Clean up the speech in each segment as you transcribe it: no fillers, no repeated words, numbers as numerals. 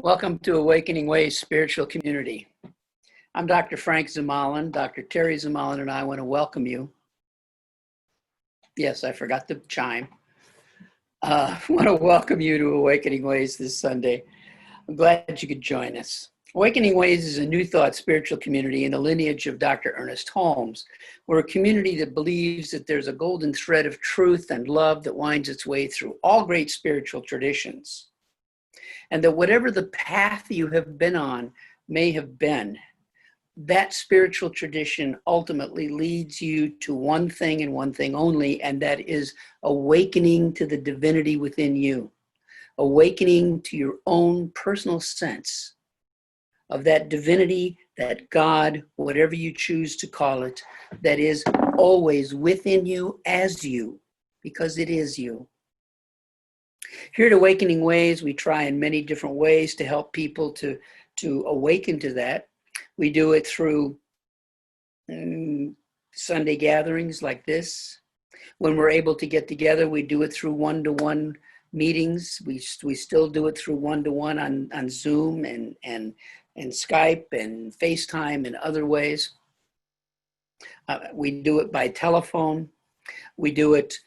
Welcome to Awakening Ways Spiritual Community. I'm Dr. Frank Zemalan. Dr. Terry Zemalan and I want to welcome you. Yes, I forgot the chime. I want to welcome you to Awakening Ways this Sunday. I'm glad that you could join us. Awakening Ways is a New Thought spiritual community in the lineage of Dr. Ernest Holmes. We're a community that believes that there's a golden thread of truth and love that winds its way through all great spiritual traditions. And that whatever the path you have been on may have been, that spiritual tradition ultimately leads you to one thing and one thing only, and that is awakening to the divinity within you, awakening to your own personal sense of that divinity, that God, whatever you choose to call it, that is always within you as you, because it is you. Here at Awakening Ways, we try in many different ways to help people to awaken to that. We do it through Sunday gatherings like this. When we're able to get together, we do it through one-to-one meetings. We still do it through one-to-one on Zoom and Skype and FaceTime and other ways. We do it by telephone. We do it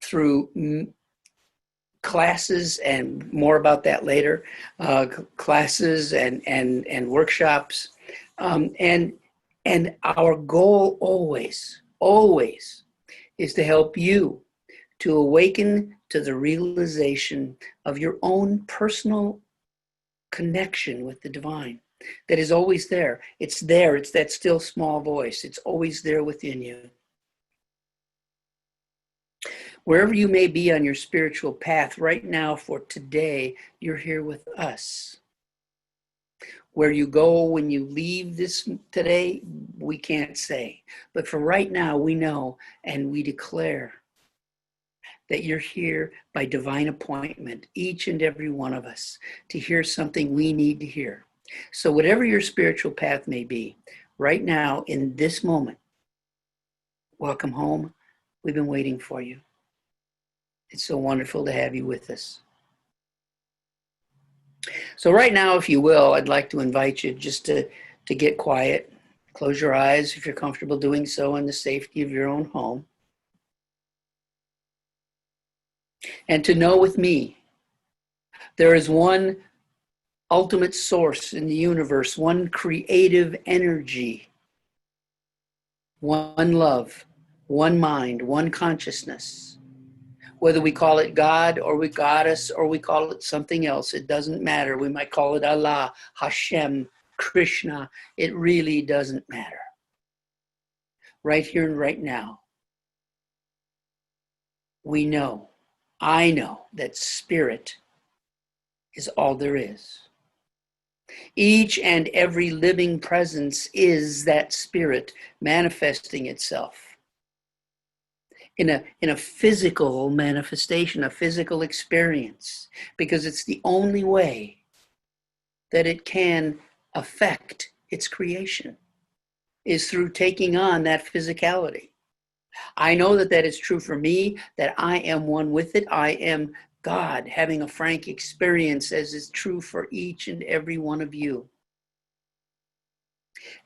through classes, and more about that later, classes and workshops. And our goal always is to help you to awaken to the realization of your own personal connection with the divine that is always there. It's there. It's that still small voice. It's always there within you. Wherever you may be on your spiritual path right now, for today, you're here with us. Where you go when you leave this today, we can't say. But for right now, we know and we declare that you're here by divine appointment, each and every one of us, to hear something we need to hear. So whatever your spiritual path may be, right now, in this moment, welcome home. We've been waiting for you. It's so wonderful to have you with us. So right now, if you will, I'd like to invite you just to get quiet. Close your eyes if you're comfortable doing so in the safety of your own home. And to know with me, there is one ultimate source in the universe, one creative energy, one love, one mind, one consciousness. Whether we call it God or we Goddess or we call it something else, it doesn't matter. We might call it Allah, Hashem, Krishna. It really doesn't matter. Right here and right now, we know, I know that spirit is all there is. Each and every living presence is that spirit manifesting itself in a physical manifestation, a physical experience, because it's the only way that it can affect its creation, is through taking on that physicality. I know that that is true for me, that I am one with it. I am God having a frank experience, as is true for each and every one of you.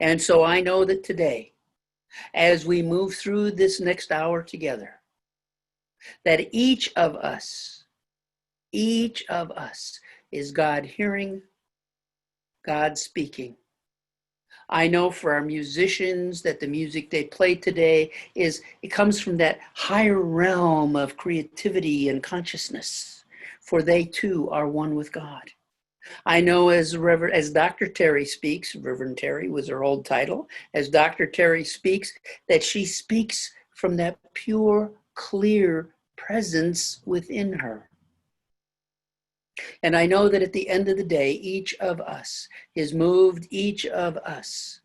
And so I know that today, as we move through this next hour together, that each of us is God hearing, God speaking. I know for our musicians that the music they play today it comes from that higher realm of creativity and consciousness, for they too are one with God. I know as Dr. Terry speaks, Reverend Terry was her old title, as Dr. Terry speaks, that she speaks from that pure, clear presence within her. And I know that at the end of the day, each of us is moved, each of us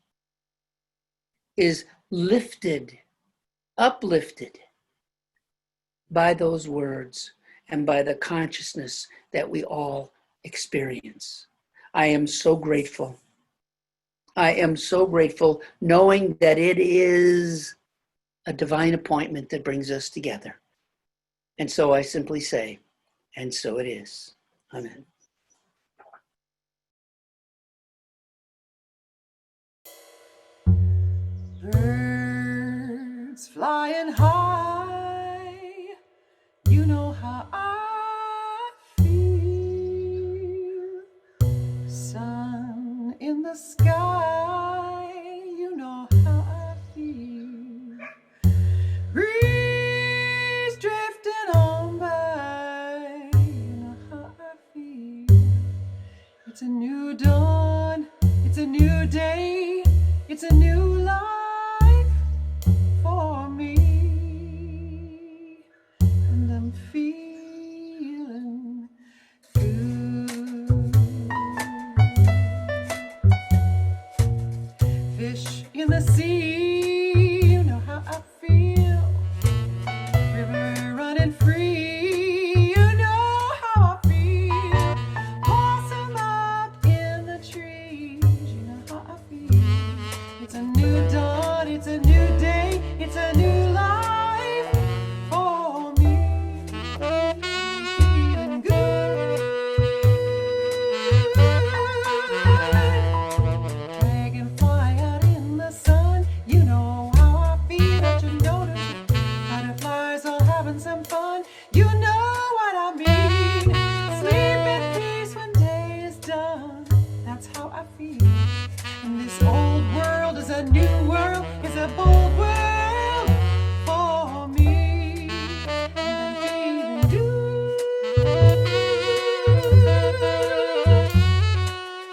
is lifted, uplifted by those words and by the consciousness that we all experience. I am so grateful. I am so grateful knowing that it is a divine appointment that brings us together. And so I simply say, and so it is. Amen. Birds flying high, you know how I feel. Sun in the sky, you know how I feel. Breeze drifting on by, you know how I feel. It's a new dawn, it's a new day, it's a new life for me, and I'm feeling good. Fish in the sea, you know how I feel. River running free, you know how I feel. Blossom up in the trees, you know how I feel. It's a new dawn, it's a new day, it's a new life for me. I'm feeling good. Dragonfly out in the sun, you know how I feel. Don't you notice it? Butterflies all having some fun, you know what I mean. Sleep in peace when day is done, that's how I feel. And this old world is a new world, it's a bold world for me. And I'm feeling good.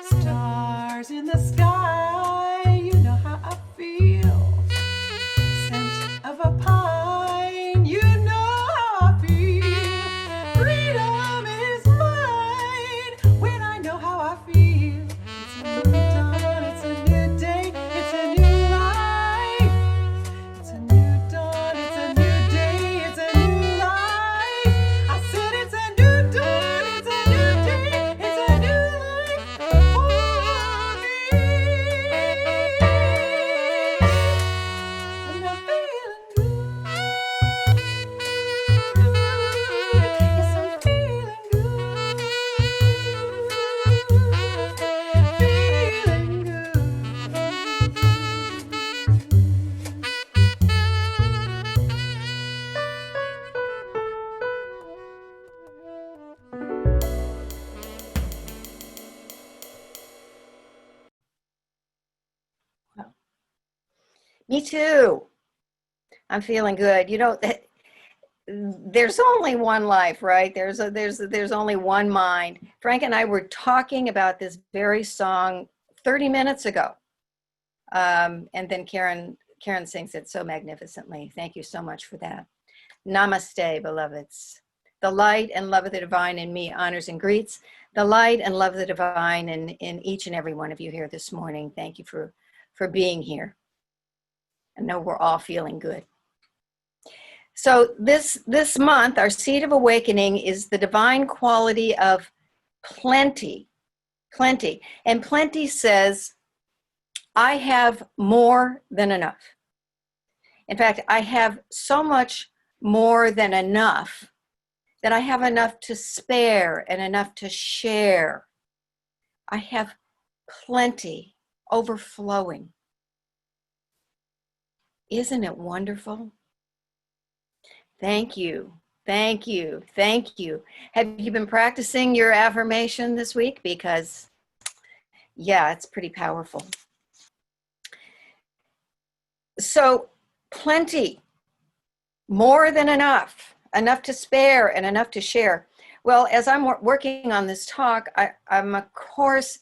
Stars in the sky, you know how I feel. Scent of a pine, you know how I feel. Freedom is mine when I know how I feel. It's a new dawn, it's a new day, it's a new life. It's a new dawn, it's a new day, it's a new life. I said it's a new dawn, it's a new day, it's a new life for me. And I'm feeling good. Yes, I'm feeling good. Feeling good. Me too. I'm feeling good. You know, there's only one life, right? There's only one mind. Frank and I were talking about this very song 30 minutes ago. And then Karen sings it so magnificently. Thank you so much for that. Namaste, beloveds. The light and love of the divine in me honors and greets the light and love of the divine in each and every one of you here this morning. Thank you for being here. I know we're all feeling good. So this month, our seed of awakening is the divine quality of plenty. Plenty. And plenty says, I have more than enough. In fact, I have so much more than enough that I have enough to spare and enough to share. I have plenty, overflowing. Isn't it wonderful? Thank you. Thank you. Thank you. Have you been practicing your affirmation this week? Because, yeah, it's pretty powerful. So, plenty, more than enough, enough to spare and enough to share. Well, as I'm working on this talk, I'm, of course,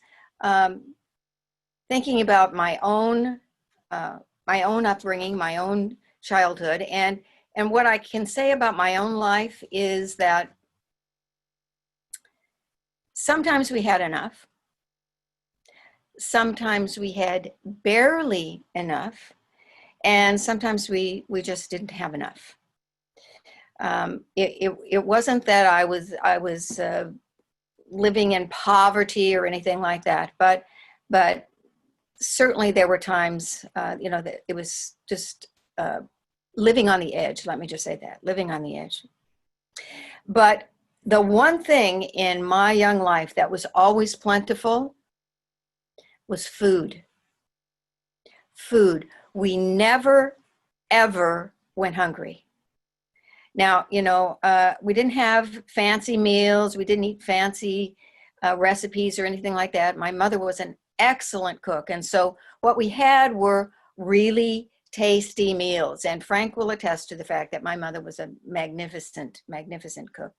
thinking about my own upbringing, my own childhood, and what I can say about my own life is that sometimes we had enough. Sometimes we had barely enough. And sometimes we just didn't have enough. It wasn't that I was living in poverty or anything like that, but certainly there were times, that it was just living on the edge. Let me just say that, living on the edge. But the one thing in my young life that was always plentiful was food. food. We never, ever went hungry. Now, we didn't have fancy meals. We didn't eat fancy recipes or anything like that. My mother was an excellent cook. And so what we had were really tasty meals. And Frank will attest to the fact that my mother was a magnificent, magnificent cook.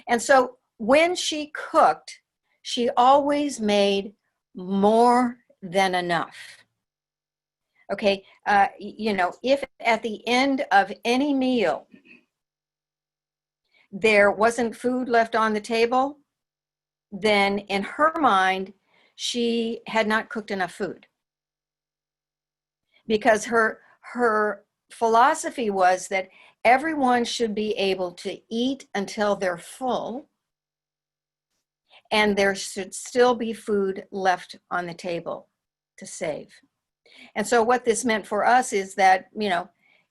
And so when she cooked, she always made more than enough. Okay, if at the end of any meal there wasn't food left on the table, then in her mind, she had not cooked enough food. Because her philosophy was that everyone should be able to eat until they're full, and there should still be food left on the table to save. And so what this meant for us is that,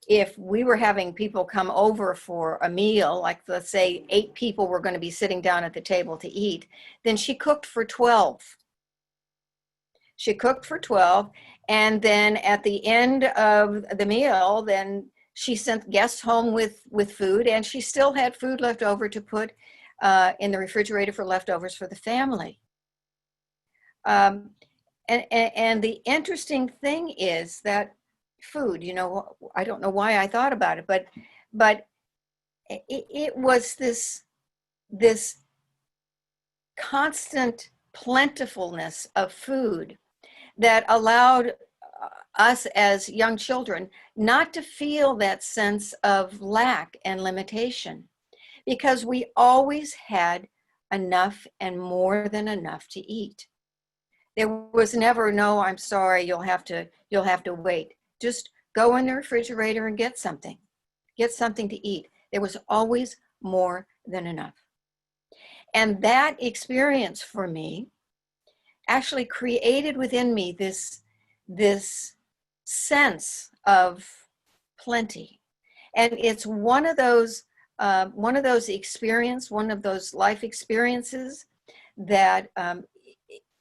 if we were having people come over for a meal, like let's say 8 people were going to be sitting down at the table to eat, then she cooked for 12. She cooked for 12, and then at the end of the meal, then she sent guests home with food, and she still had food left over to put in the refrigerator for leftovers for the family. And the interesting thing is that food, I don't know why I thought about it, but it was this constant plentifulness of food that allowed us as young children not to feel that sense of lack and limitation, because we always had enough and more than enough to eat. There was never, no, I'm sorry, you'll have to wait. Just go in the refrigerator and get something to eat. There was always more than enough. And that experience for me actually created within me this sense of plenty. And it's one of those life experiences that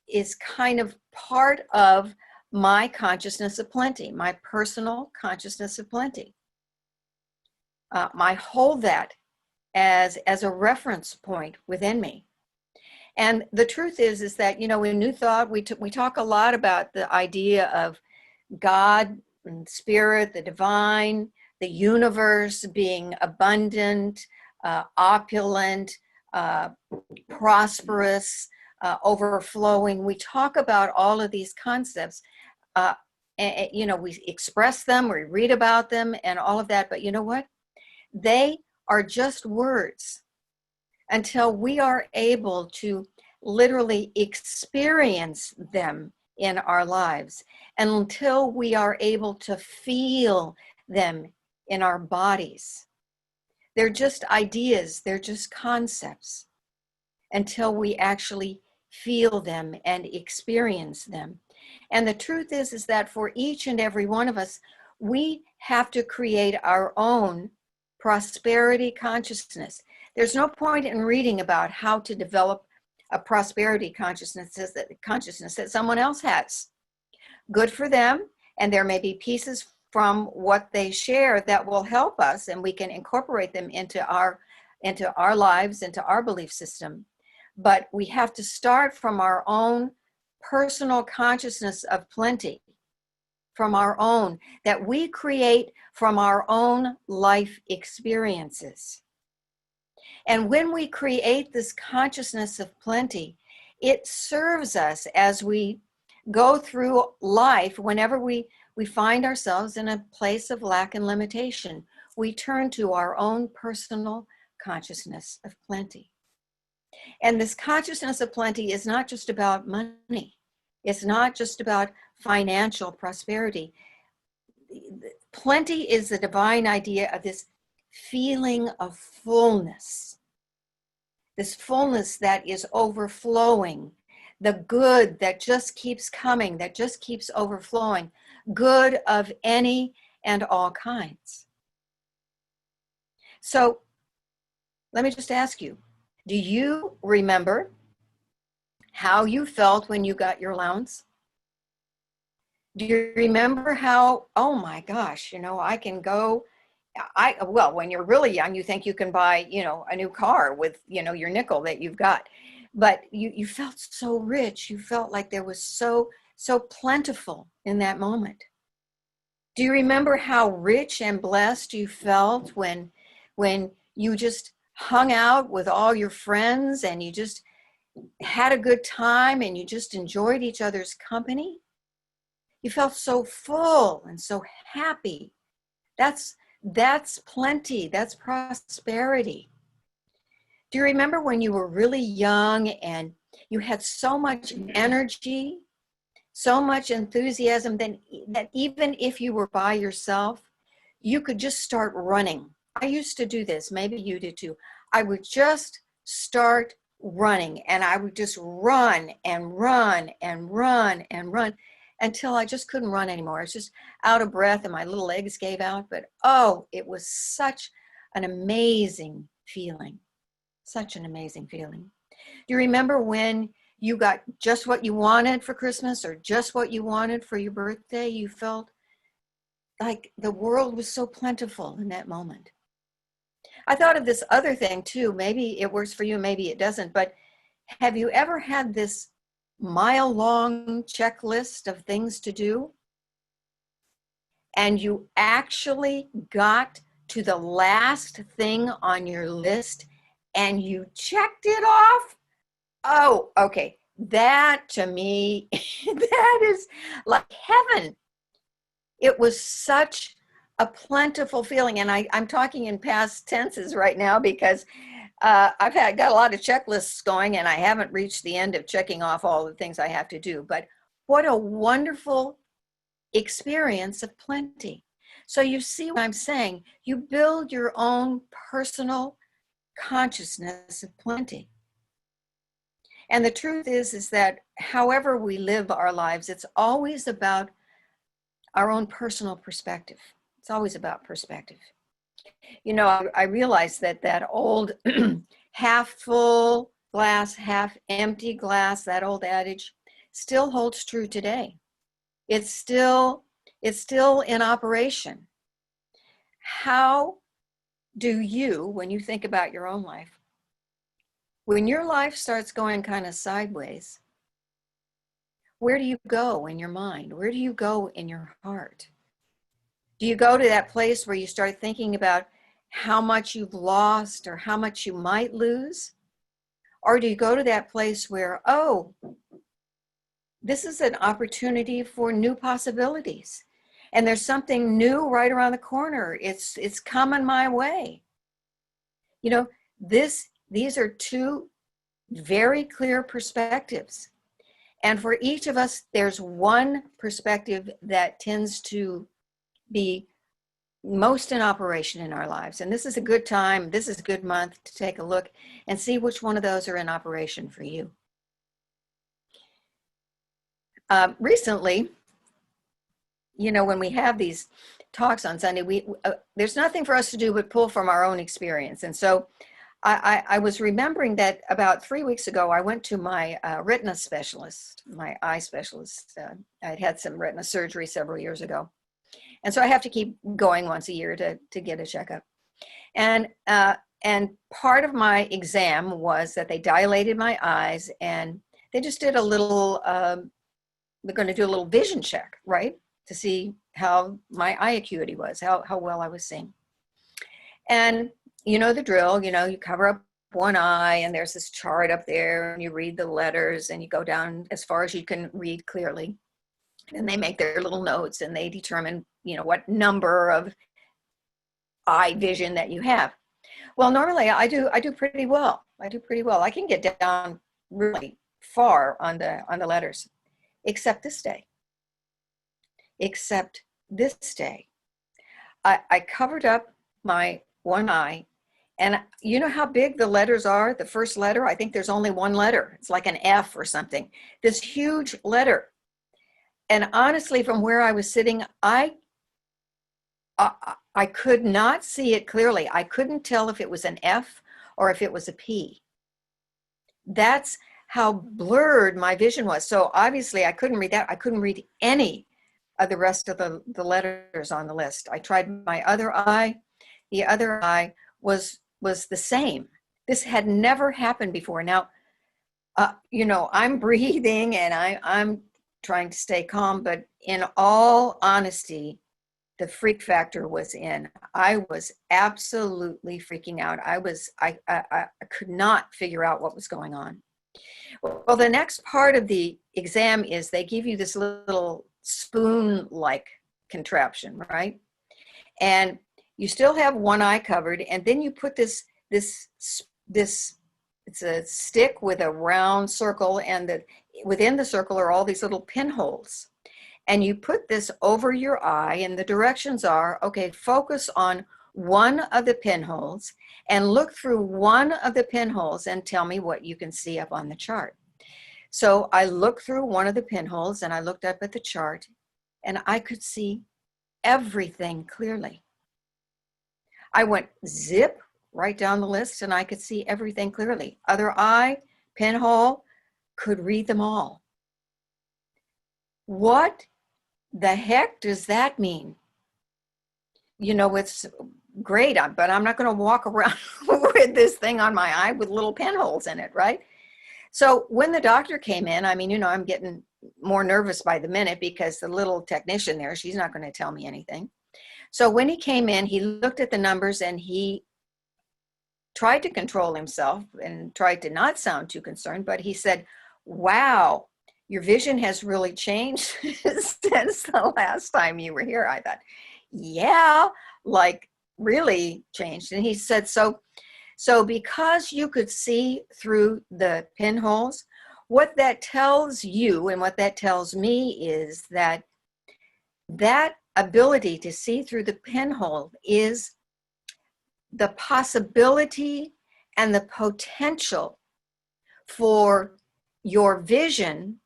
is kind of part of my consciousness of plenty, my personal consciousness of plenty. I hold that as a reference point within me. And the truth is that, in New Thought, we talk a lot about the idea of God and spirit, the divine, the universe being abundant, opulent, prosperous, overflowing. We talk about all of these concepts. We express them, we read about them and all of that, but you know what? They are just words until we are able to literally experience them in our lives, and until we are able to feel them in our bodies. They're just ideas, they're just concepts, until we actually feel them and experience them. And the truth is that for each and every one of us, we have to create our own prosperity consciousness. There's no point in reading about how to develop a prosperity consciousness that someone else has. Good for them, and there may be pieces from what they share that will help us, and we can incorporate them into our lives, into our belief system. But we have to start from our own personal consciousness of plenty, from our own, that we create from our own life experiences. And when we create this consciousness of plenty, it serves us as we go through life. Whenever we find ourselves in a place of lack and limitation, we turn to our own personal consciousness of plenty. And this consciousness of plenty is not just about money. It's not just about financial prosperity. Plenty is the divine idea of this feeling of fullness, this fullness that is overflowing, the good that just keeps coming, that just keeps overflowing, good of any and all kinds. So let me just ask you, do you remember how you felt when you got your allowance? Do you remember how, oh my gosh, I can go, well, when you're really young, you think you can buy, a new car with, your nickel that you've got. But you felt so rich. You felt like there was so plentiful in that moment. Do you remember how rich and blessed you felt when you just hung out with all your friends and you just had a good time and you just enjoyed each other's company? You felt so full and so happy. That's plenty. That's prosperity. Do you remember when you were really young and you had so much energy, so much enthusiasm that even if you were by yourself, you could just start running? I used to do this. Maybe you did too. I would just start running and I would just run and run and run and run until I just couldn't run anymore. I was just out of breath and my little legs gave out. But oh, it was such an amazing feeling. Such an amazing feeling. Do you remember when you got just what you wanted for Christmas or just what you wanted for your birthday? You felt like the world was so plentiful in that moment. I thought of this other thing too. Maybe it works for you, maybe it doesn't. But have you ever had this mile-long checklist of things to do, and you actually got to the last thing on your list and you checked it off? Oh, okay. That to me, that is like heaven. It was such a plentiful feeling. And I'm talking in past tenses right now because I've got a lot of checklists going and I haven't reached the end of checking off all the things I have to do. But what a wonderful experience of plenty. So you see what I'm saying? You build your own personal consciousness of plenty. And the truth is that however we live our lives, it's always about our own personal perspective. It's always about perspective. I realized that old half full glass, half empty glass, that old adage still holds true today. It's still in operation. How do you, when you think about your own life, when your life starts going kind of sideways, where do you go in your mind? Where do you go in your heart? Do you go to that place where you start thinking about how much you've lost or how much you might lose? Or do you go to that place where, oh, this is an opportunity for new possibilities, and there's something new right around the corner. It's coming my way. These are two very clear perspectives. And for each of us, there's one perspective that tends to be most in operation in our lives. And this is a good time, this is a good month to take a look and see which one of those are in operation for you. Recently, when we have these talks on Sunday, there's nothing for us to do but pull from our own experience. And so I was remembering that about 3 weeks ago, I went to my retina specialist, my eye specialist. I'd had some retina surgery several years ago. And so I have to keep going once a year to get a checkup. And part of my exam was that they dilated my eyes and they just did a little, they're going to do a little vision check, right? To see how my eye acuity was, how well I was seeing. And you know the drill, you cover up one eye and there's this chart up there and you read the letters and you go down as far as you can read clearly. And they make their little notes and they determine, what number of eye vision that you have. Well, normally I do pretty well. I can get down really far on the letters, except this day. I covered up my one eye, and you know how big the letters are? The first letter, I think there's only one letter. It's like an F or something. This huge letter. And honestly, from where I was sitting, I could not see it clearly. I couldn't tell if it was an F or if it was a P. That's how blurred my vision was. So obviously I couldn't read that. I couldn't read any of the rest of the letters on the list. I tried my other eye. The other eye was the same. This had never happened before. Now, I'm breathing and I'm trying to stay calm, but in all honesty, the freak factor was in. I was absolutely freaking out. I could not figure out what was going on. Well, the next part of the exam is they give you this little spoon-like contraption, right? And you still have one eye covered, and then you put this it's a stick with a round circle, and within the circle are all these little pinholes. And you put this over your eye, and the directions are, okay, focus on one of the pinholes and look through one of the pinholes and tell me what you can see up on the chart. So I looked through one of the pinholes and I looked up at the chart and I could see everything clearly. I went zip right down the list and I could see everything clearly. Other eye, pinhole, could read them all. What the heck does that mean? It's great, but I'm not going to walk around with this thing on my eye with little pinholes in it, right? So when the doctor came in, I'm getting more nervous by the minute because the little technician there, she's not going to tell me anything. So when he came in, he looked at the numbers and he tried to control himself and tried to not sound too concerned, but he said, wow, your vision has really changed since the last time you were here. I thought, yeah, like really changed. And he said, so because you could see through the pinholes, what that tells you and what that tells me is that ability to see through the pinhole is the possibility and the potential for your vision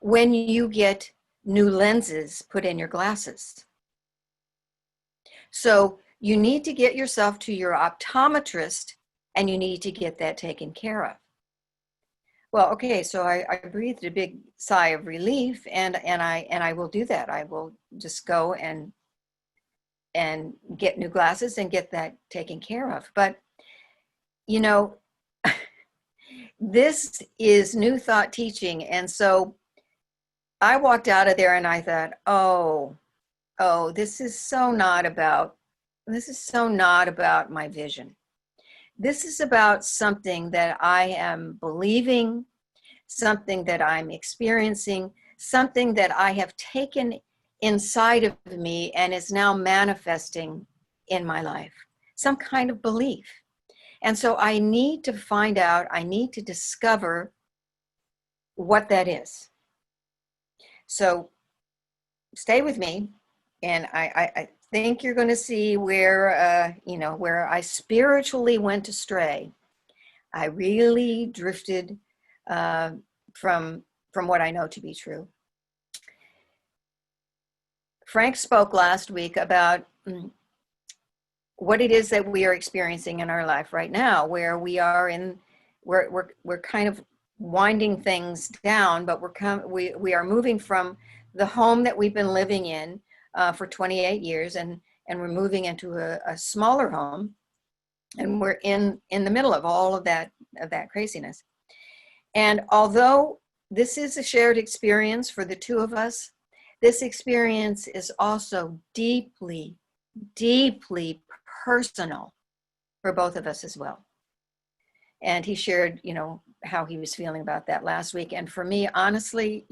when you get new lenses put in your glasses. So you need to get yourself to your optometrist and you need to get that taken care of. Well, okay, so I breathed a big sigh of relief and I will do that. I will just go and get new glasses and get that taken care of. But, this is New Thought teaching. And so I walked out of there and I thought, oh, this is so not about my vision. This is about something that I am believing, something that I'm experiencing, something that I have taken inside of me and is now manifesting in my life, some kind of belief. And so I need to find out, I need to discover what that is. So stay with me, and I think you're going to see where, where I spiritually went astray. I really drifted from what I know to be true. Frank spoke last week about what it is that we are experiencing in our life right now, where we are we're kind of winding things down, but we are moving from the home that we've been living in for 28 years, and we're moving into a smaller home, and we're in the middle of all of that craziness. And although this is a shared experience for the two of us, this experience is also deeply, deeply personal for both of us as well. And he shared, how he was feeling about that last week. And for me, honestly,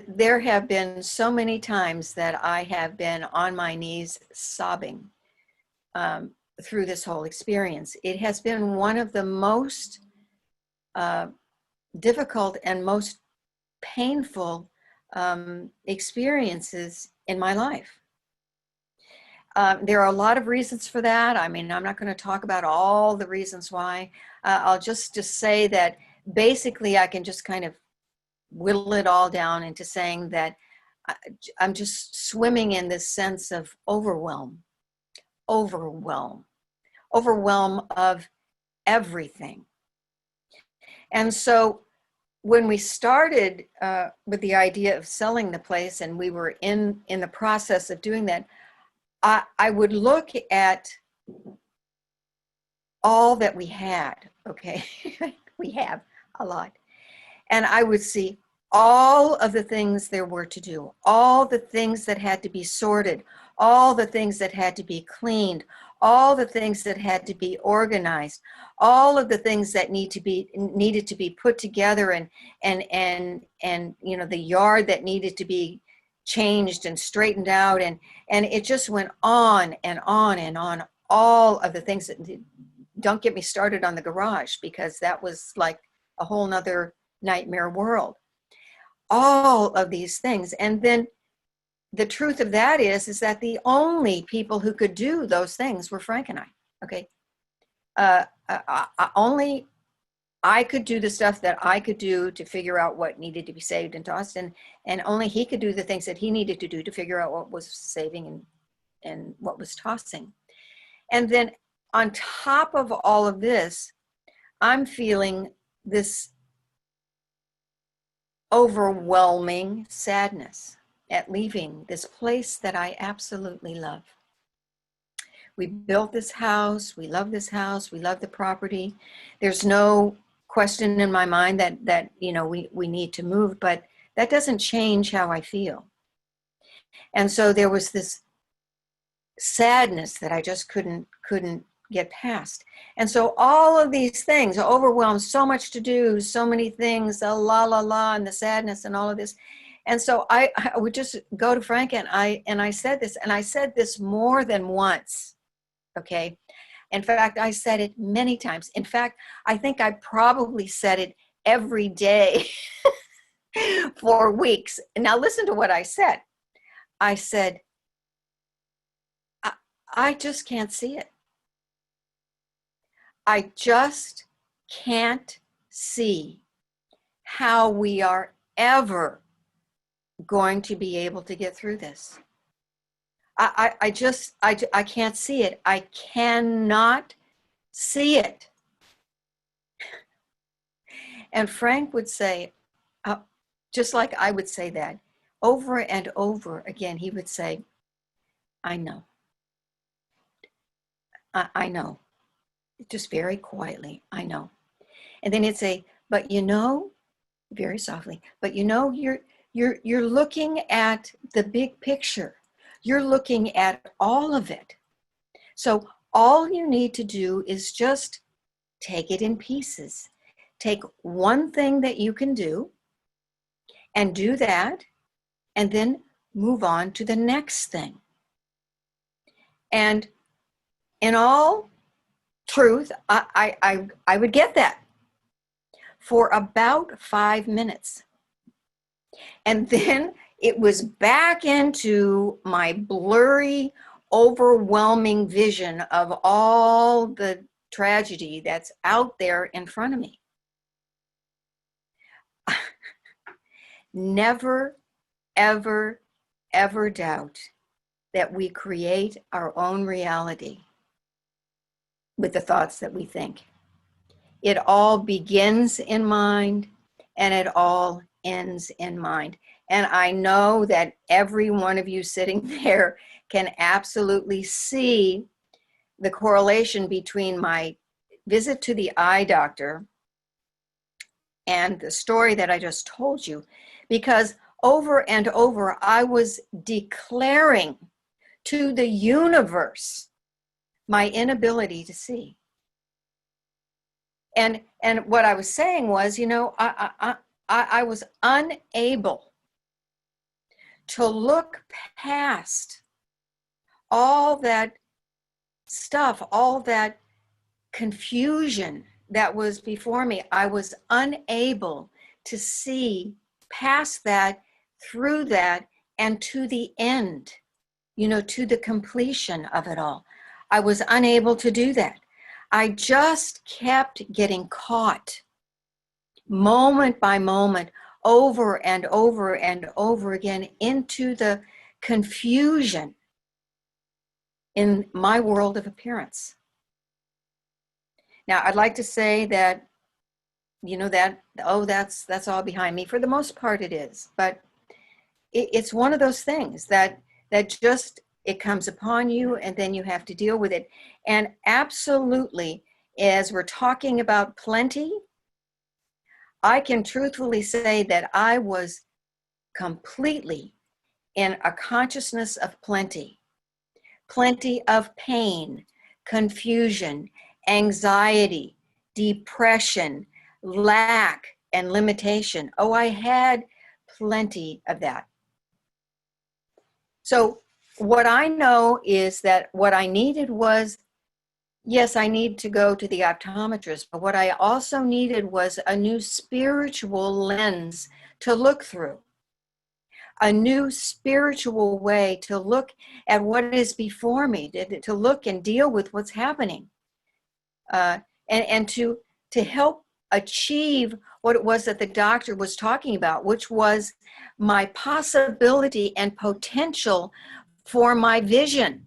there have been so many times that I have been on my knees sobbing through this whole experience. It has been one of the most difficult and most painful experiences in my life. There are a lot of reasons for that. I'm not going to talk about all the reasons why. I'll just say that basically I can just kind of whittle it all down into saying that I'm just swimming in this sense of overwhelm of everything. And so when we started with the idea of selling the place, and we were in the process of doing that, I would look at all that we had, okay? We have a lot. And I would see all of the things there were to do, all the things that had to be sorted, all the things that had to be cleaned, all the things that had to be organized, all of the things that needed to be put together, and you know, the yard that needed to be changed and straightened out, and it just went on and on and on. All of the things that, don't get me started on the garage, because that was like a whole nother nightmare world. All of these things. And then the truth of that is that the only people who could do those things were Frank and I. Okay. Only I could do the stuff that I could do to figure out what needed to be saved and tossed, and only he could do the things that he needed to do to figure out what was saving and what was tossing. And then on top of all of this, I'm feeling this overwhelming sadness at leaving this place that I absolutely love. We built this house, we love this house, we love the property. There's no question in my mind that you know, we need to move, but that doesn't change how I feel. And so there was this sadness that I just couldn't get past. And so all of these things overwhelmed, so much to do, so many things, the la, and the sadness and all of this. And so I would just go to Frank, and I said this, and I said this more than once, okay? In fact, I said it many times. In fact, I think I probably said it every day for weeks. Now listen to what I said. I said, I just can't see it. I just can't see how we are ever going to be able to get through this. I can't see it. I cannot see it. And Frank would say, just like I would say that, over and over again, he would say, I know. I know. Just very quietly, I know. And then he'd say, but you know, very softly, but you know, you're looking at the big picture. You're looking at all of it. So all you need to do is just take it in pieces. Take one thing that you can do and do that, and then move on to the next thing. And in all truth, I would get that for about 5 minutes. And then it was back into my blurry, overwhelming vision of all the tragedy that's out there in front of me. Never, ever, ever doubt that we create our own reality with the thoughts that we think. It all begins in mind, and it all ends in mind. And I know that every one of you sitting there can absolutely see the correlation between my visit to the eye doctor and the story that I just told you, because over and over I was declaring to the universe my inability to see. And what I was saying was, you know, I was unable to look past all that stuff, all that confusion that was before me. I was unable to see past that, through that, and to the end, you know, to the completion of it all. I was unable to do that. I just kept getting caught moment by moment, over and over and over again, into the confusion in my world of appearance. Now, I'd like to say that you know, that, oh, that's all behind me. For the most part it is, but it's one of those things that just, it comes upon you and then you have to deal with it. And absolutely, as we're talking about plenty, I can truthfully say that I was completely in a consciousness of plenty, plenty of pain, confusion, anxiety, depression, lack, and limitation. Oh, I had plenty of that. So what I know is that what I needed was, yes, I need to go to the optometrist, but what I also needed was a new spiritual lens to look through, a new spiritual way to look at what is before me, to look and deal with what's happening, and to help achieve what it was that the doctor was talking about, which was my possibility and potential for my vision.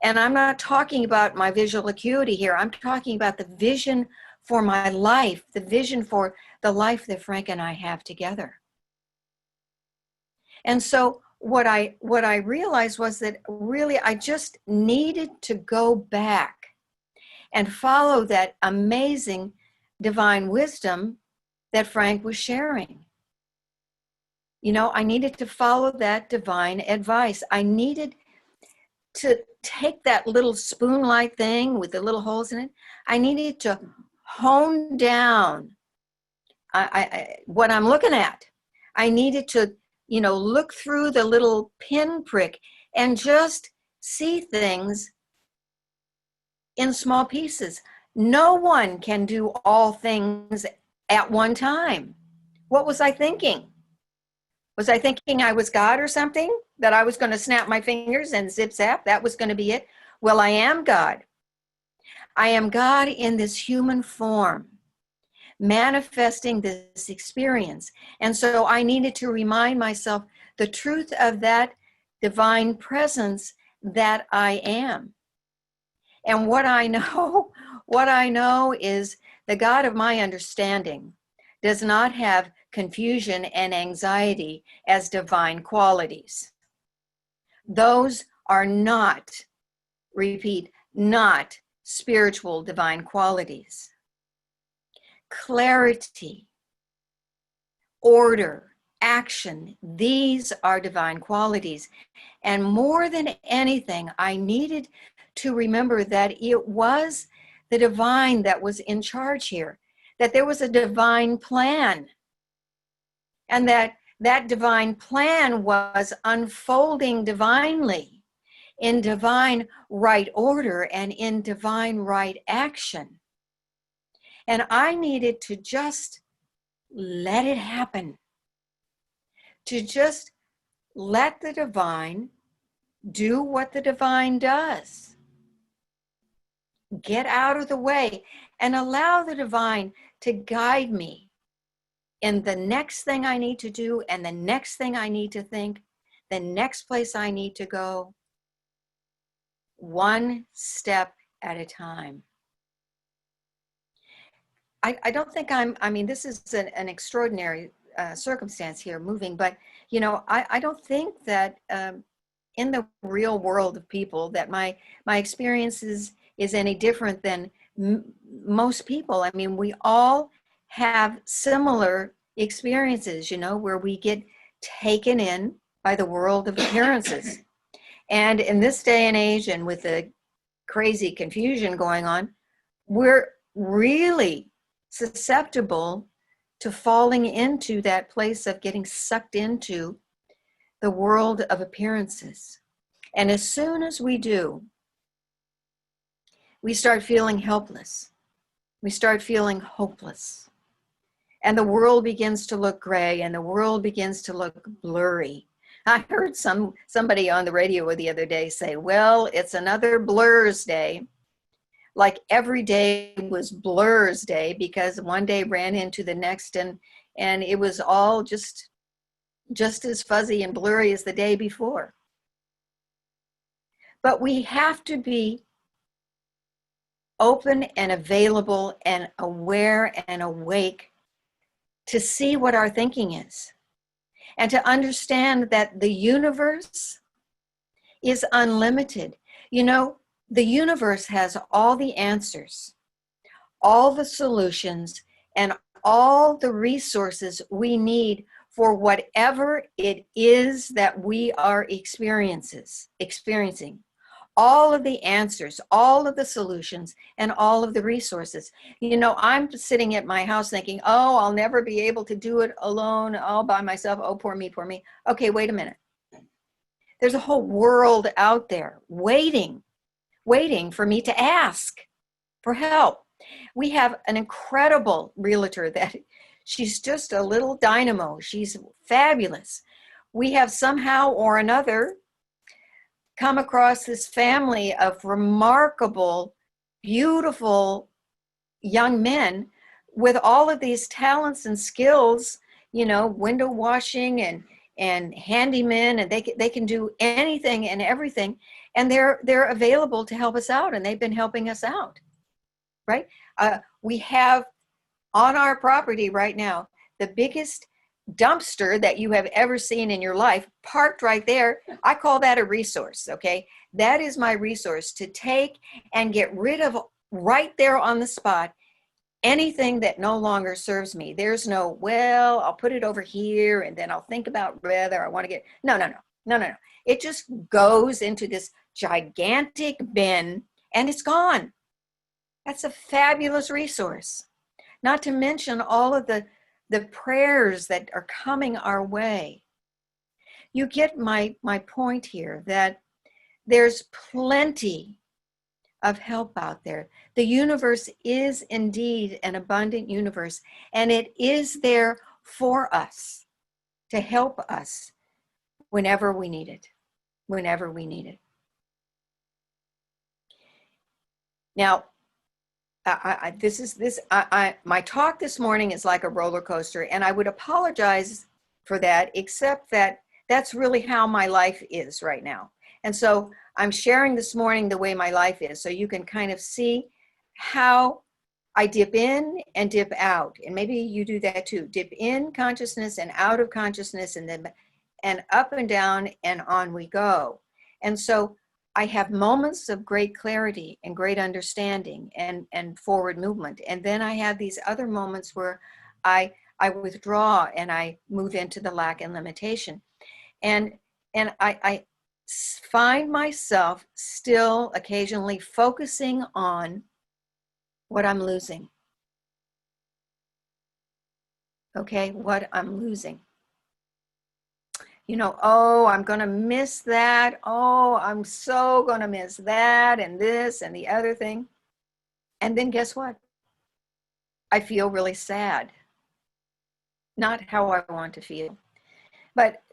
And I'm not talking about my visual acuity here. I'm talking about the vision for my life, the vision for the life that Frank and I have together. And so what I realized was that really I just needed to go back and follow that amazing divine wisdom that Frank was sharing. You know, I needed to follow that divine advice. I needed to take that little spoon-like thing with the little holes in it. I needed to hone down what I'm looking at. I needed to, you know, look through the little pinprick and just see things in small pieces. No one can do all things at one time. What was I thinking? Was I thinking I was God or something? That I was going to snap my fingers and zip zap? That was going to be it? Well, I am God. I am God in this human form, manifesting this experience. And so I needed to remind myself the truth of that divine presence that I am. And what I know is the God of my understanding does not have confusion and anxiety as divine qualities. Those are not, repeat, not spiritual divine qualities. Clarity, order, action, these are divine qualities. And more than anything, I needed to remember that it was the divine that was in charge here, that there was a divine plan, and that divine plan was unfolding divinely in divine right order and in divine right action. And I needed to just let it happen, to just let the divine do what the divine does. Get out of the way and allow the divine to guide me in the next thing I need to do and the next thing I need to think, the next place I need to go, one step at a time. I don't think I mean, this is an extraordinary circumstance here moving, but, you know, I don't think that in the real world of people that my experience is any different than most people. I mean, we all have similar experiences, you know, where we get taken in by the world of appearances. And in this day and age, and with the crazy confusion going on, we're really susceptible to falling into that place of getting sucked into the world of appearances. And as soon as we do, we start feeling helpless. We start feeling hopeless. And the world begins to look gray and the world begins to look blurry. I heard somebody on the radio the other day say, well, it's another Blur's day. Like every day was Blur's day because one day ran into the next and it was all just as fuzzy and blurry as the day before. But we have to be open and available and aware and awake to see what our thinking is and to understand that the universe is unlimited. You know, the universe has all the answers, all the solutions, and all the resources we need for whatever it is that we are experiencing. All of the answers, all of the solutions, and all of the resources. You know, I'm sitting at my house thinking, oh, I'll never be able to do it alone, all by myself. Oh, poor me, poor me. Okay, wait a minute. There's a whole world out there waiting for me to ask for help. We have an incredible realtor that she's just a little dynamo. She's fabulous. We have somehow or another come across this family of remarkable, beautiful young men with all of these talents and skills, you know, window washing and handymen, and they can do anything and everything, and they're available to help us out, and they've been helping us out, right? We have on our property right now the biggest dumpster that you have ever seen in your life parked right there. I call that a resource, okay? That is my resource to take and get rid of right there on the spot anything that no longer serves me. There's no, well, I'll put it over here and then I'll think about whether I want to get, no. It just goes into this gigantic bin and it's gone. That's a fabulous resource. Not to mention all of the prayers that are coming our way. You get my point here, that there's plenty of help out there. The universe is indeed an abundant universe, and it is there for us to help us whenever we need it, Now, my talk this morning is like a roller coaster, and I would apologize for that, except that that's really how my life is right now. And so I'm sharing this morning the way my life is, so you can kind of see how I dip in and dip out. And maybe you do that too. Dip in consciousness and out of consciousness, and then and up and down and on we go. And so I have moments of great clarity and great understanding and forward movement. And then I have these other moments where I withdraw and I move into the lack and limitation. And I find myself still occasionally focusing on what I'm losing. Okay, what I'm losing. You know, oh, I'm going to miss that. Oh, I'm so going to miss that and this and the other thing. And then guess what? I feel really sad. Not how I want to feel. But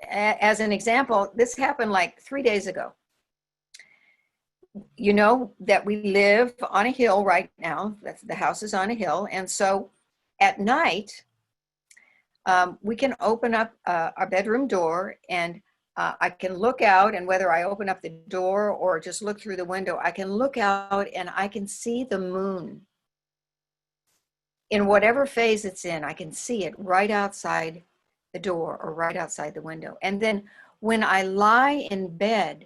as an example, this happened like 3 days ago. You know that we live on a hill right now. The house is on a hill. And so at night, we can open up our bedroom door, and I can look out, and whether I open up the door or just look through the window, I can look out and I can see the moon. In whatever phase it's in, I can see it right outside the door or right outside the window. And then when I lie in bed,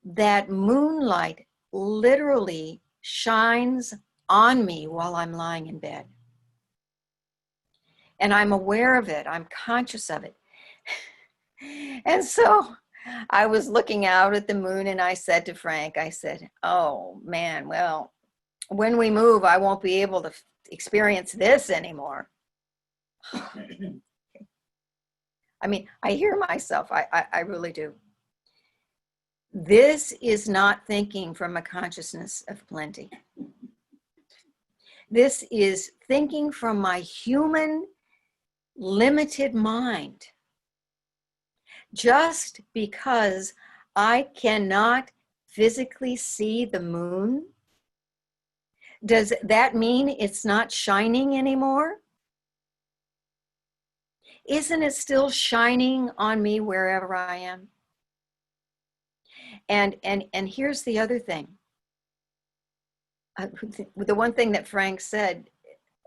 that moonlight literally shines on me while I'm lying in bed. And I'm aware of it. I'm conscious of it. And so I was looking out at the moon, and I said to Frank, I said, oh man, well, when we move, I won't be able to experience this anymore. I mean, I hear myself. I really do. This is not thinking from a consciousness of plenty. This is thinking from my human limited mind. Just because I cannot physically see the moon, does that mean it's not shining anymore? Isn't it still shining on me wherever I am? And here's the other thing. The one thing that Frank said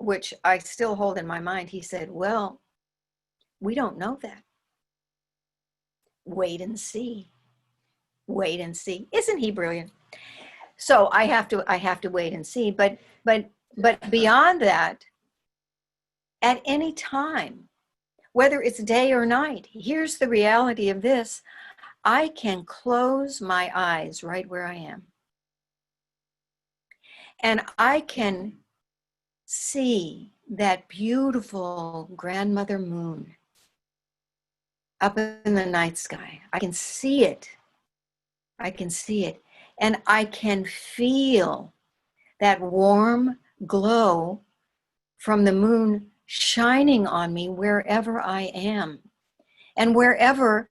which I still hold in my mind, he said, well, we don't know that. Wait and see. Wait and see. Isn't he brilliant? So I have to wait and see. But beyond that, at any time, whether it's day or night, here's the reality of this. I can close my eyes right where I am. And I can see that beautiful grandmother moon up in the night sky. I can see it. I can see it. And I can feel that warm glow from the moon shining on me wherever I am. And whatever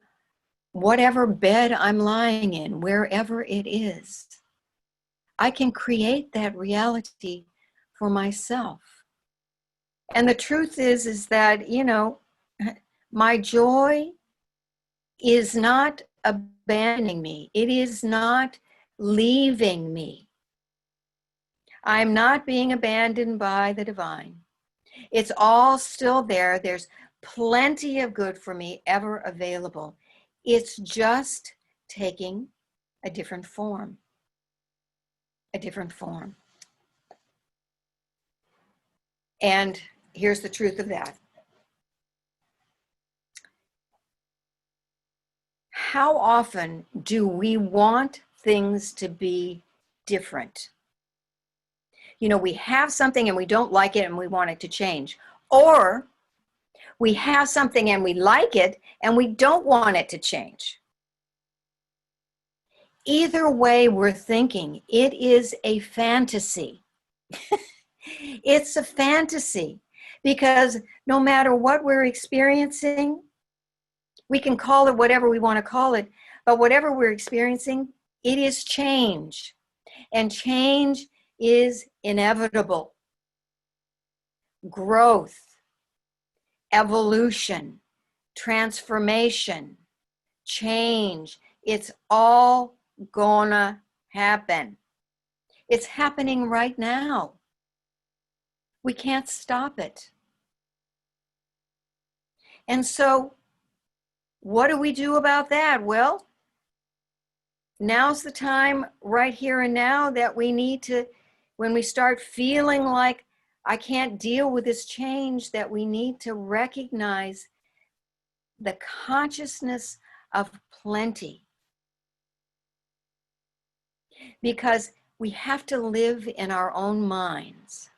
bed I'm lying in, wherever it is, I can create that reality for myself. And the truth is that, my joy is not abandoning me. It is not leaving me. I'm not being abandoned by the divine. It's all still there. There's plenty of good for me ever available. It's just taking a different form. A different form. And here's the truth of that. How often do we want things to be different? We have something and we don't like it and we want it to change. Or we have something and we like it and we don't want it to change. Either way we're thinking, it is a fantasy. It's a fantasy because no matter what we're experiencing, we can call it whatever we want to call it, but whatever we're experiencing, it is change. And change is inevitable. Growth, evolution, transformation, change, it's all gonna happen. It's happening right now. We can't stop it. And so, what do we do about that? Well, now's the time right here and now that we need to, when we start feeling like I can't deal with this change, that we need to recognize the consciousness of plenty. Because we have to live in our own minds.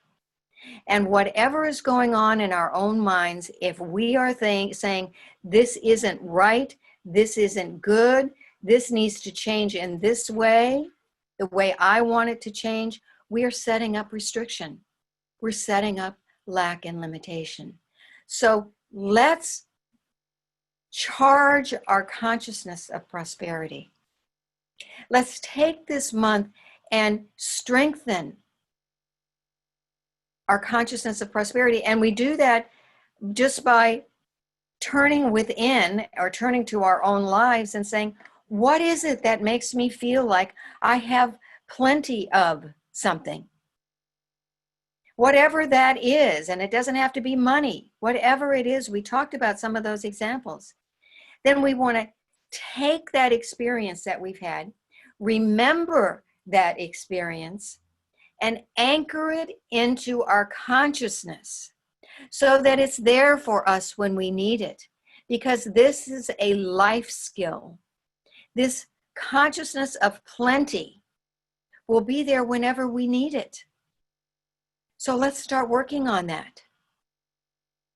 And whatever is going on in our own minds, if we are saying, this isn't right, this isn't good, this needs to change in this way, the way I want it to change, we are setting up restriction. We're setting up lack and limitation. So let's charge our consciousness of prosperity. Let's take this month and strengthen our consciousness of prosperity. And we do that just by turning within or turning to our own lives and saying, what is it that makes me feel like I have plenty of something? Whatever that is, and it doesn't have to be money, whatever it is, we talked about some of those examples. Then we want to take that experience that we've had, remember that experience, and anchor it into our consciousness so that it's there for us when we need it. Because this is a life skill. This consciousness of plenty will be there whenever we need it. So let's start working on that.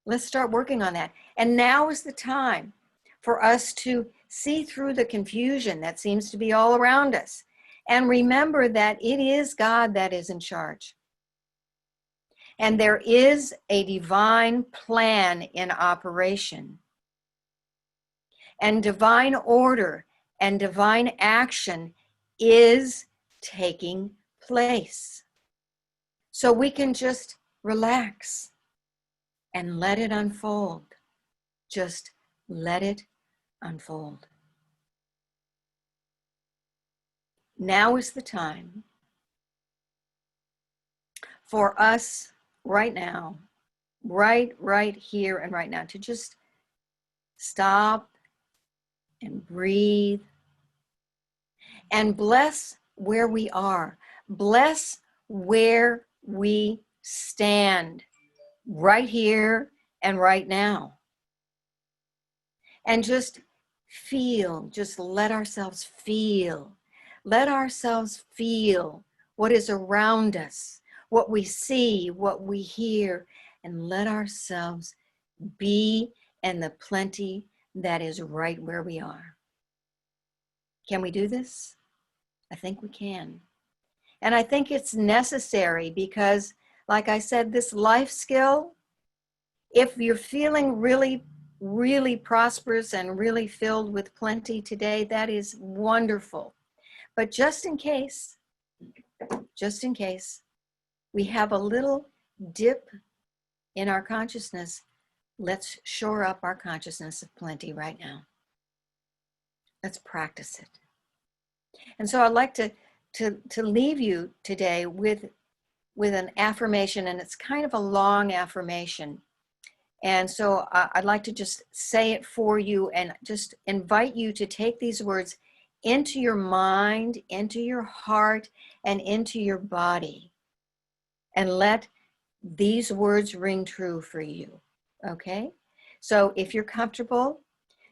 Let's start working on that. And now is the time for us to see through the confusion that seems to be all around us. And remember that it is God that is in charge. And there is a divine plan in operation. And divine order and divine action is taking place. So we can just relax and let it unfold. Just let it unfold. Now is the time for us right now, right here and right now, to just stop and breathe and bless where we are. Bless where we stand right here and right now. And just feel, just let ourselves feel. Let ourselves feel what is around us, what we see, what we hear, and let ourselves be in the plenty that is right where we are. Can we do this? I think we can. And I think it's necessary because, like I said, this life skill, if you're feeling really, really prosperous and really filled with plenty today, that is wonderful. But just in case we have a little dip in our consciousness, let's shore up our consciousness of plenty right now. Let's practice it. And so I'd like to leave you today with an affirmation, and it's kind of a long affirmation. And so I'd like to just say it for you and just invite you to take these words into your mind, into your heart, and into your body. And let these words ring true for you, okay? So if you're comfortable,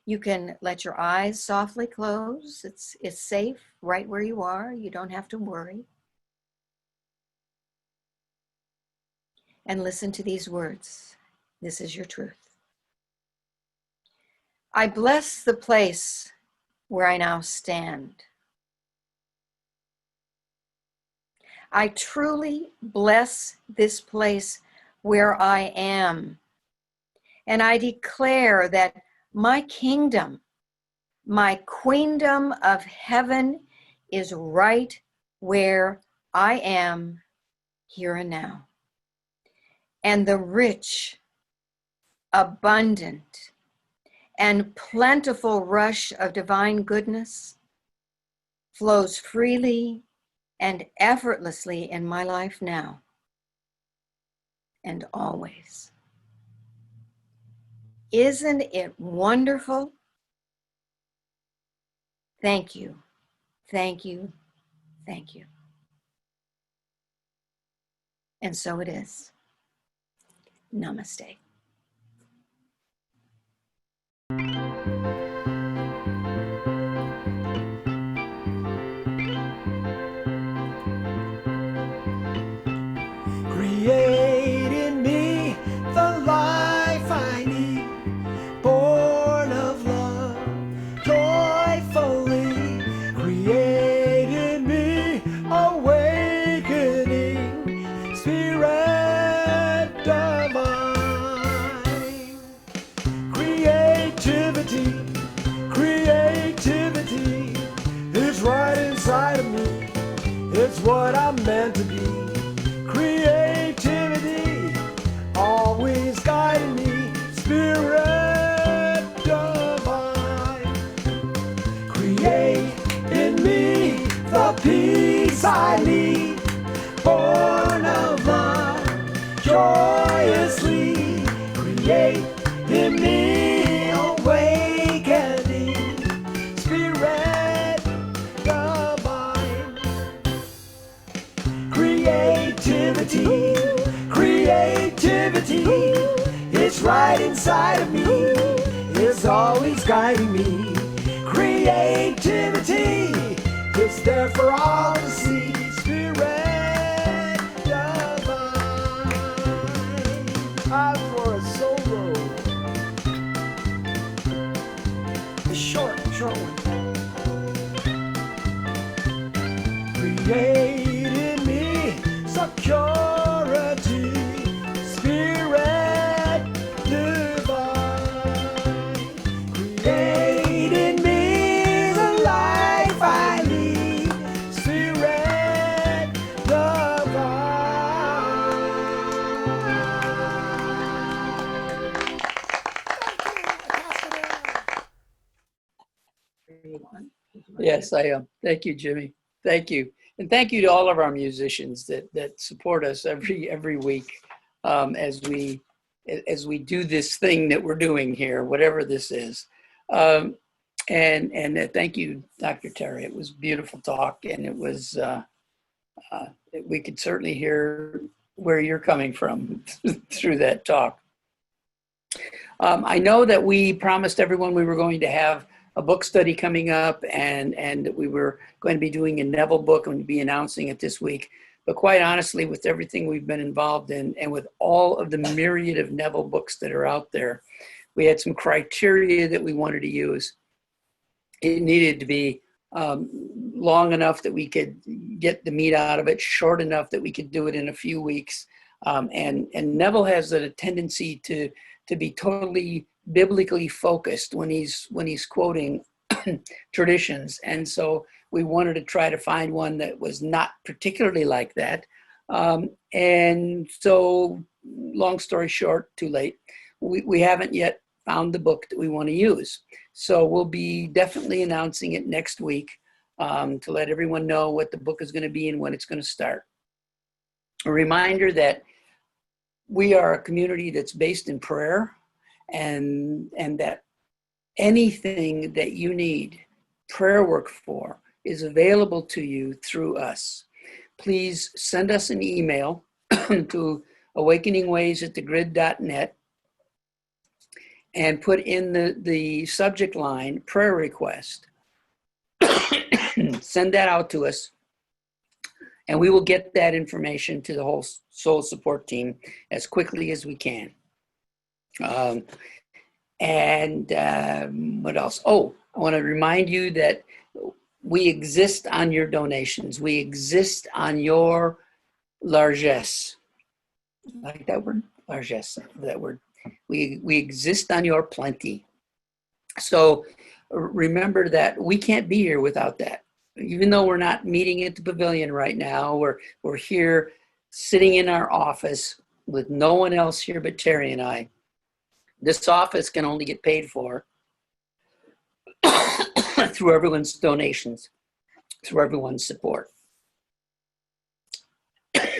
you can let your eyes softly close. It's safe right where you are. You don't have to worry. And listen to these words. This is your truth. I bless the place where I now stand. I truly bless this place where I am. And I declare that my kingdom, my queendom of heaven is right where I am here and now. And the rich, abundant, and plentiful rush of divine goodness flows freely and effortlessly in my life now and always. Isn't it wonderful? Thank you, thank you, thank you. And so it is. Namaste. Create in me the life I need, born of love, joyfully. Create in me awakening, spirit divine. Creativity, creativity is right inside of me. It's what I'm meant to be. Creativity, always guiding me, spirit divine. Create in me the peace I need, born of love, joyously. Create in me awakening, spirit divine. Creativity, creativity, it's right inside of me, it's always guiding me. Creativity, it's there for all to see, spirit divine. Time for a solo. The short one. Create in me security, spirit divine. Create in me the life I lead, spirit divine. Yes, I am. Thank you, Jimmy. Thank you. And thank you to all of our musicians that support us every week. as we do this thing that we're doing here, whatever this is. And thank you, Dr. Terry. It was a beautiful talk, and it was we could certainly hear where you're coming from through that talk. I know that we promised everyone we were going to have a book study coming up, and that we were going to be doing a Neville book and be announcing it this week. But quite honestly, with everything we've been involved in, and with all of the myriad of Neville books that are out there, we had some criteria that we wanted to use. It needed to be long enough that we could get the meat out of it, short enough that we could do it in a few weeks. And Neville has a tendency to be totally biblically focused when he's quoting traditions. And so we wanted to try to find one that was not particularly like that. And so, long story short, too late, we haven't yet found the book that we want to use. So we'll be definitely announcing it next week to let everyone know what the book is going to be and when it's going to start. A reminder that we are a community that's based in prayer, and that anything that you need prayer work for is available to you through us. Please send us an email to awakeningways@thegrid.net and put in the subject line prayer request. Send that out to us, and we will get that information to the whole soul support team as quickly as we can. What else? Oh, I want to remind you that we exist on your donations. We exist on your largesse. Like that word? Largesse, that word. We exist on your plenty. So remember that we can't be here without that. Even though we're not meeting at the pavilion right now, we're here sitting in our office with no one else here but Terry and I. This office can only get paid for through everyone's donations, through everyone's support.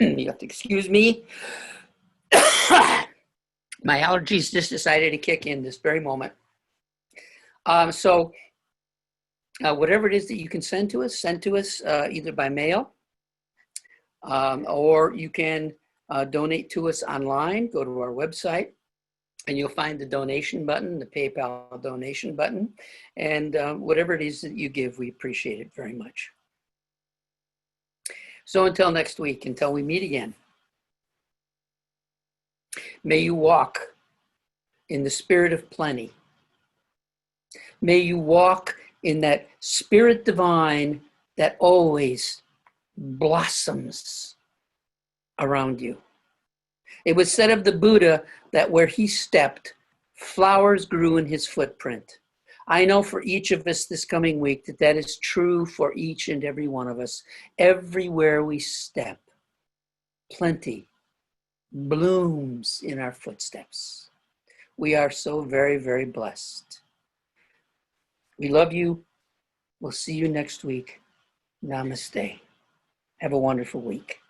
You have to excuse me. My allergies just decided to kick in this very moment. So whatever it is that you can send to us either by mail, or you can donate to us online. Go to our website, and you'll find the donation button, the PayPal donation button. And whatever it is that you give, we appreciate it very much. So until next week, until we meet again, may you walk in the spirit of plenty. May you walk in that spirit divine that always blossoms around you. It was said of the Buddha that where he stepped, flowers grew in his footprint. I know for each of us this coming week that is true for each and every one of us. Everywhere we step, plenty blooms in our footsteps. We are so very, very blessed. We love you. We'll see you next week. Namaste. Have a wonderful week.